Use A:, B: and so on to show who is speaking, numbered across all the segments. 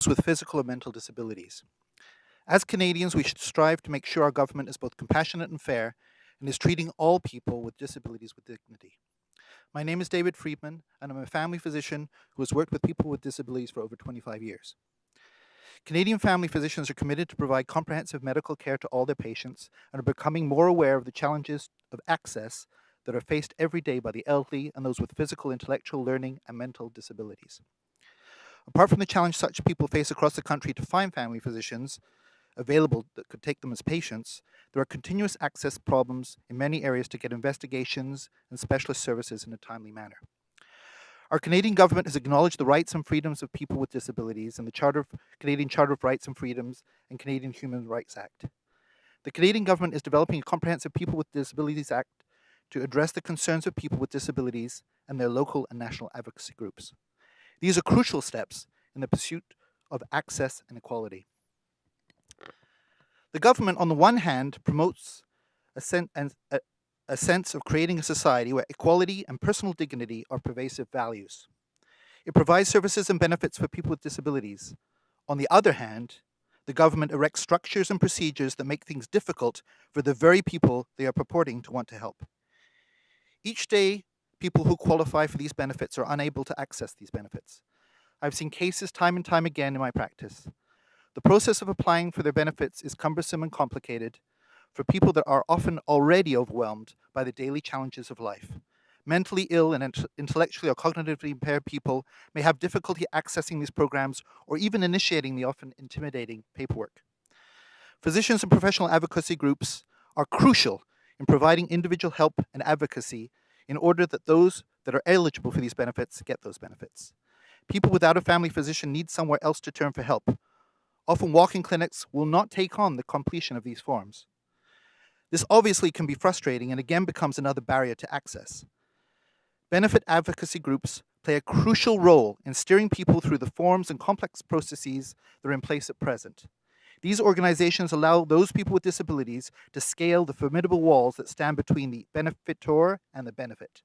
A: with physical or mental disabilities. As Canadians, we should strive to make sure our government is both compassionate and fair and is treating all people with disabilities with dignity. My name is David Friedman, and I'm a family physician who has worked with people with disabilities for over 25 years. Canadian family physicians are committed to provide comprehensive medical care to all their patients and are becoming more aware of the challenges of access that are faced every day by the elderly and those with physical, intellectual, learning, and mental disabilities. Apart from the challenge such people face across the country to find family physicians available that could take them as patients, there are continuous access problems in many areas to get investigations and specialist services in a timely manner. Our Canadian government has acknowledged the rights and freedoms of people with disabilities in the Canadian Charter of Rights and Freedoms and Canadian Human Rights Act. The Canadian government is developing a comprehensive People with Disabilities Act to address the concerns of people with disabilities and their local and national advocacy groups. These are crucial steps in the pursuit of access and equality. The government, on the one hand, promotes a sense of creating a society where equality and personal dignity are pervasive values. It provides services and benefits for people with disabilities. On the other hand, the government erects structures and procedures that make things difficult for the very people they are purporting to want to help. Each day, people who qualify for these benefits are unable to access these benefits. I've seen cases time and time again in my practice. The process of applying for their benefits is cumbersome and complicated for people that are often already overwhelmed by the daily challenges of life. Mentally ill and intellectually or cognitively impaired people may have difficulty accessing these programs or even initiating the often intimidating paperwork. Physicians and professional advocacy groups are crucial in providing individual help and advocacy in order that those that are eligible for these benefits get those benefits. People without a family physician need somewhere else to turn for help. Often walk-in clinics will not take on the completion of these forms. This obviously can be frustrating and again becomes another barrier to access. Benefit advocacy groups play a crucial role in steering people through the forms and complex processes that are in place at present. These organizations allow those people with disabilities to scale the formidable walls that stand between the benefitor and the benefit.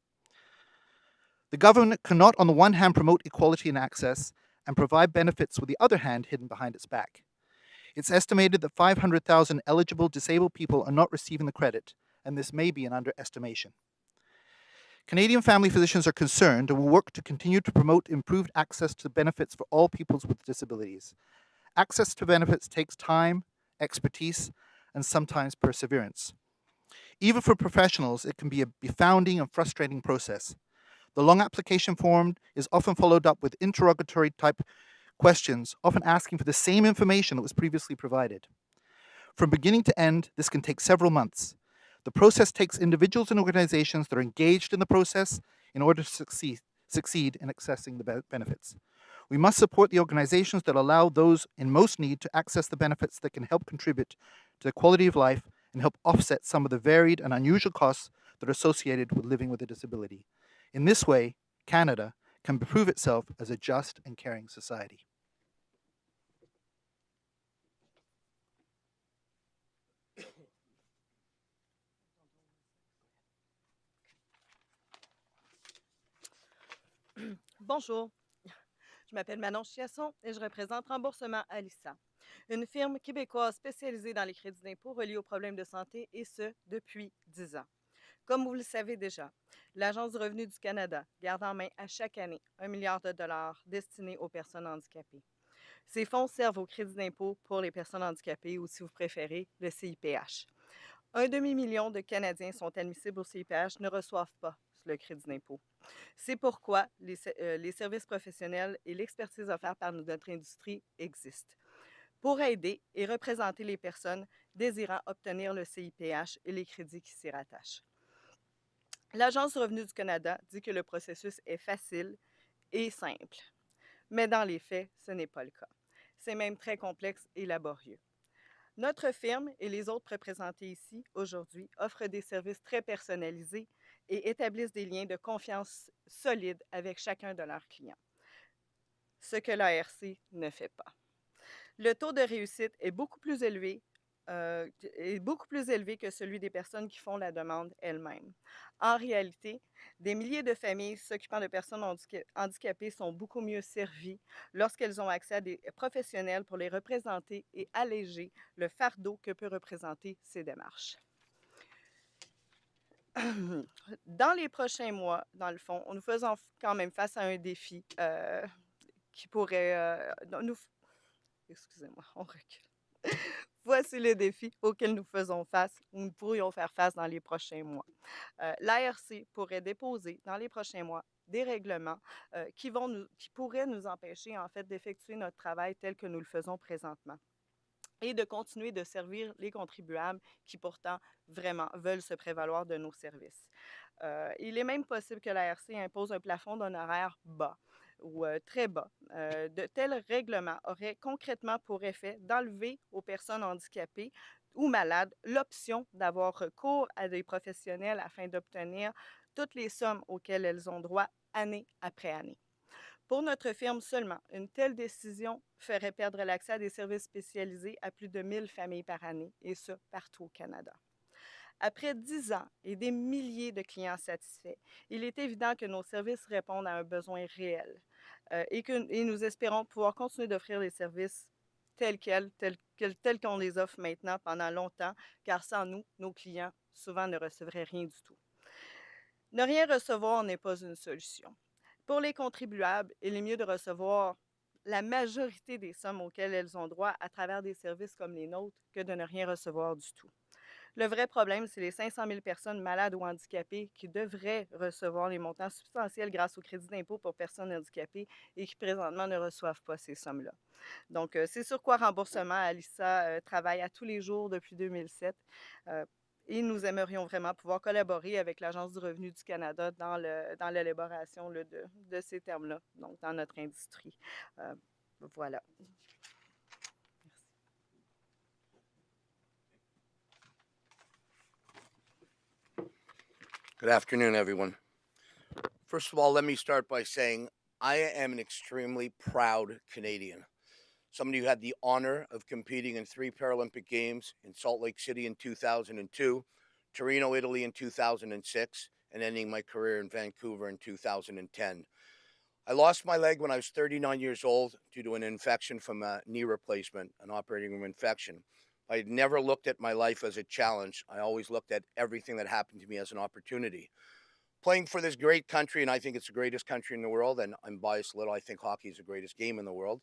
A: The government cannot, on the one hand, promote equality in access and provide benefits with the other hand hidden behind its back. It's estimated that 500,000 eligible disabled people are not receiving the credit, and this may be an underestimation. Canadian family physicians are concerned and will work to continue to promote improved access to benefits for all people with disabilities. Access to benefits takes time, expertise, and sometimes perseverance. Even for professionals, it can be a confounding and frustrating process. The long application form is often followed up with interrogatory type questions, often asking for the same information that was previously provided. From beginning to end, this can take several months. The process takes individuals and organizations that are engaged in the process in order to succeed in accessing the benefits. We must support the organizations that allow those in most need to access the benefits that can help contribute to the quality of life and help offset some of the varied and unusual costs that are associated with living with a disability. In this way, Canada can prove itself as a just and caring society.
B: Bonjour, je m'appelle Manon Chiasson et je représente Remboursement Alissa, une firme québécoise spécialisée dans les crédits d'impôt reliés aux problèmes de santé et ce, depuis 10 ans. Comme vous le savez déjà, l'Agence du revenu du Canada garde en main à chaque année 1 milliard de dollars destinés aux personnes handicapées. Ces fonds servent au crédit d'impôt pour les personnes handicapées ou, si vous préférez, le CIPH. Un demi-million de Canadiens sont admissibles au CIPH, ne reçoivent pas le crédit d'impôt. C'est pourquoi les services professionnels et l'expertise offerte par notre industrie existent pour aider et représenter les personnes désirant obtenir le CIPH et les crédits qui s'y rattachent. L'Agence du revenu du Canada dit que le processus est facile et simple, mais dans les faits, ce n'est pas le cas. C'est même très complexe et laborieux. Notre firme et les autres représentés ici aujourd'hui offrent des services très personnalisés et établissent des liens de confiance solides avec chacun de leurs clients, ce que l'ARC ne fait pas. Le taux de réussite est beaucoup plus élevé est beaucoup plus élevé que celui des personnes qui font la demande elles-mêmes. En réalité, des milliers de familles s'occupant de personnes handicapées sont beaucoup mieux servies lorsqu'elles ont accès à des professionnels pour les représenter et alléger le fardeau que peut représenter ces démarches. Dans les prochains mois, dans le fond, nous faisons quand même face à un défi qui pourrait nous... Excusez-moi, on recule. Voici le défi auquel nous faisons face ou nous pourrions faire face dans les prochains mois. L'ARC pourrait déposer dans les prochains mois des règlements qui pourraient nous empêcher en fait d'effectuer notre travail tel que nous le faisons présentement et de continuer de servir les contribuables qui pourtant vraiment veulent se prévaloir de nos services. Il est même possible que l'ARC impose un plafond d'honoraires bas ou très bas. De tels règlements auraient concrètement pour effet d'enlever aux personnes handicapées ou malades l'option d'avoir recours à des professionnels afin d'obtenir toutes les sommes auxquelles elles ont droit année après année. Pour notre firme seulement, une telle décision ferait perdre l'accès à des services spécialisés à plus de 1000 familles par année, et ce, partout au Canada. Après 10 ans et des milliers de clients satisfaits, il est évident que nos services répondent à un besoin réel et nous espérons pouvoir continuer d'offrir les services tels qu'on les offre maintenant pendant longtemps, car sans nous, nos clients souvent ne recevraient rien du tout. Ne rien recevoir n'est pas une solution. Pour les contribuables, il est mieux de recevoir la majorité des sommes auxquelles elles ont droit à travers des services comme les nôtres que de ne rien recevoir du tout. Le vrai problème, c'est les 500 000 personnes malades ou handicapées qui devraient recevoir les montants substantiels grâce au crédit d'impôt pour personnes handicapées et qui présentement ne reçoivent pas ces sommes-là. Donc, c'est sur quoi Remboursement Alissa travaille à tous les jours depuis 2007. Et nous aimerions vraiment pouvoir collaborer avec l'Agence du revenu du Canada dans l'élaboration de ces termes-là, donc dans notre industrie. Voilà.
C: Good afternoon, everyone. First of all, let me start by saying I am an extremely proud Canadian. Somebody who had the honor of competing in 3 Paralympic Games in Salt Lake City in 2002, Torino, Italy in 2006, and ending my career in Vancouver in 2010. I lost my leg when I was 39 years old due to an infection from a knee replacement, an operating room infection. I had never looked at my life as a challenge. I always looked at everything that happened to me as an opportunity. Playing for this great country, and I think it's the greatest country in the world, and I'm biased a little, I think hockey is the greatest game in the world.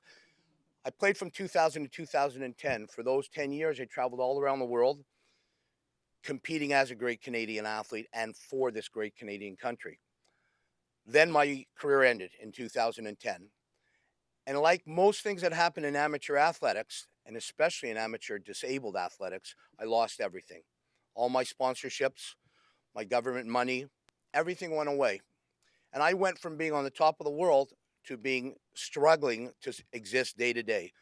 C: I played from 2000 to 2010. For those 10 years, I traveled all around the world competing as a great Canadian athlete and for this great Canadian country. Then my career ended in 2010. And like most things that happen in amateur athletics, and especially in amateur disabled athletics, I lost everything. All my sponsorships, my government money, everything went away. And I went from being on the top of the world to being struggling to exist day to day.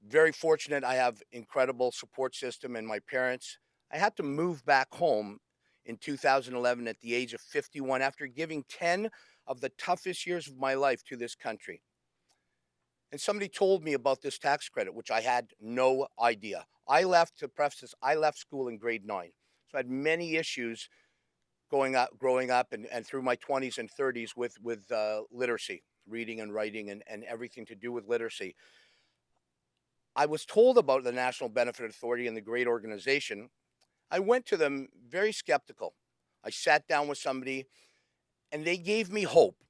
C: Very fortunate, I have incredible support system and my parents. I had to move back home in 2011 at the age of 51 after giving 10 of the toughest years of my life to this country. And somebody told me about this tax credit, which I had no idea. I left school in grade 9. So I had many issues growing up and through my 20s and 30s with literacy, reading and writing and everything to do with literacy. I was told about the National Benefit Authority and the great organization. I went to them very skeptical. I sat down with somebody and they gave me hope.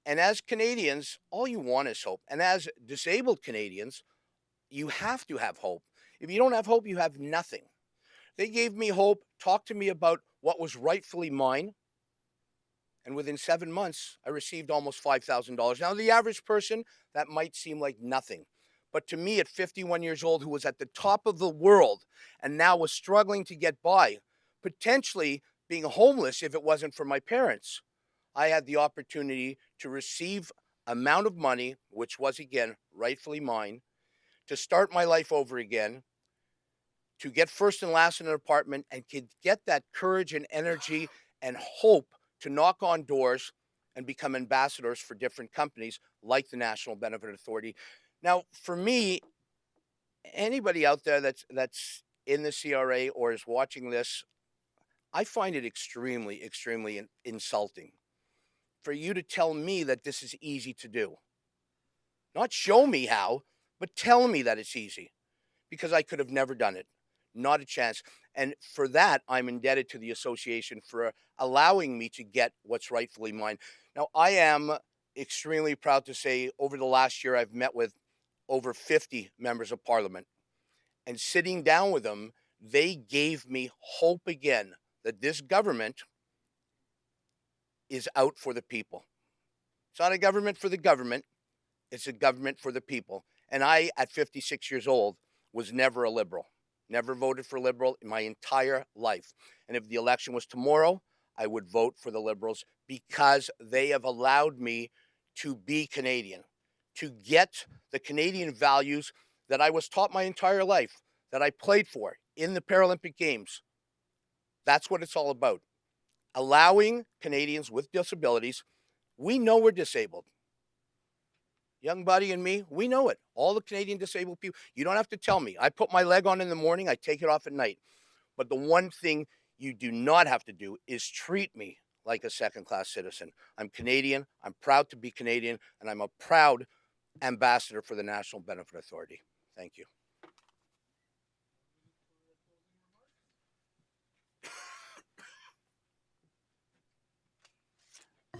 C: And as Canadians, all you want is hope. And as disabled Canadians, you have to have hope. If you don't have hope, you have nothing. They gave me hope, talked to me about what was rightfully mine. And within 7 months, I received almost $5,000. Now, the average person, that might seem like nothing. But to me, at 51 years old, who was at the top of the world and now was struggling to get by, potentially being homeless if it wasn't for my parents, I had the opportunity to receive amount of money, which was, again, rightfully mine, to start my life over again, to get first and last in an apartment and could get that courage and energy and hope to knock on doors and become ambassadors for different companies like the National Benefit Authority. Now, for me, anybody out there that's in the CRA or is watching this, I find it extremely, extremely insulting for you to tell me that this is easy to do. Not show me how, but tell me that it's easy, because I could have never done it. Not a chance. And for that, I'm indebted to the association for allowing me to get what's rightfully mine. Now, I am extremely proud to say over the last year, I've met with over 50 members of parliament. And sitting down with them, they gave me hope again that this government is out for the people. It's not a government for the government. It's a government for the people. And I, at 56 years old, was never a liberal. Never voted for liberal in my entire life. And if the election was tomorrow, I would vote for the Liberals because they have allowed me to be Canadian, to get the Canadian values that I was taught my entire life, that I played for in the Paralympic Games. That's what it's all about. Allowing Canadians with disabilities, we know we're disabled. Young buddy and me, we know it. All the Canadian disabled people, you don't have to tell me. I put my leg on in the morning, I take it off at night. But the one thing you do not have to do is treat me like a second-class citizen. I'm Canadian, I'm proud to be Canadian, and I'm a proud ambassador for the National Benefit Authority. Thank you.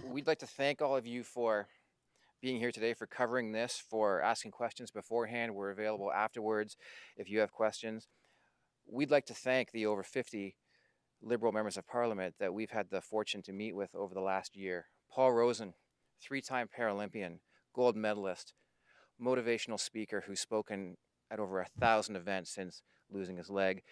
D: We'd like to thank all of you for being here today, for covering this, for asking questions beforehand. We're available afterwards if you have questions. We'd like to thank the over 50 Liberal members of Parliament that we've had the fortune to meet with over the last year. Paul Rosen, 3-time Paralympian, gold medalist, motivational speaker who's spoken at over 1,000 events since losing his leg.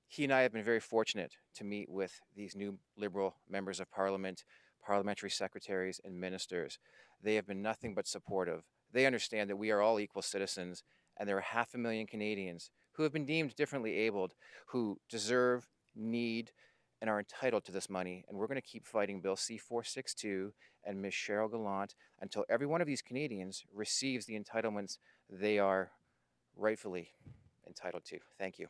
D: He and I have been very fortunate to meet with these new Liberal members of Parliament, parliamentary secretaries, and ministers. They have been nothing but supportive. They understand that we are all equal citizens, and there are 500,000 Canadians who have been deemed differently abled, who deserve, need, and are entitled to this money. And we're going to keep fighting Bill C-462 and Ms. Cheryl Gallant until every one of these Canadians receives the entitlements they are rightfully entitled to. Thank you.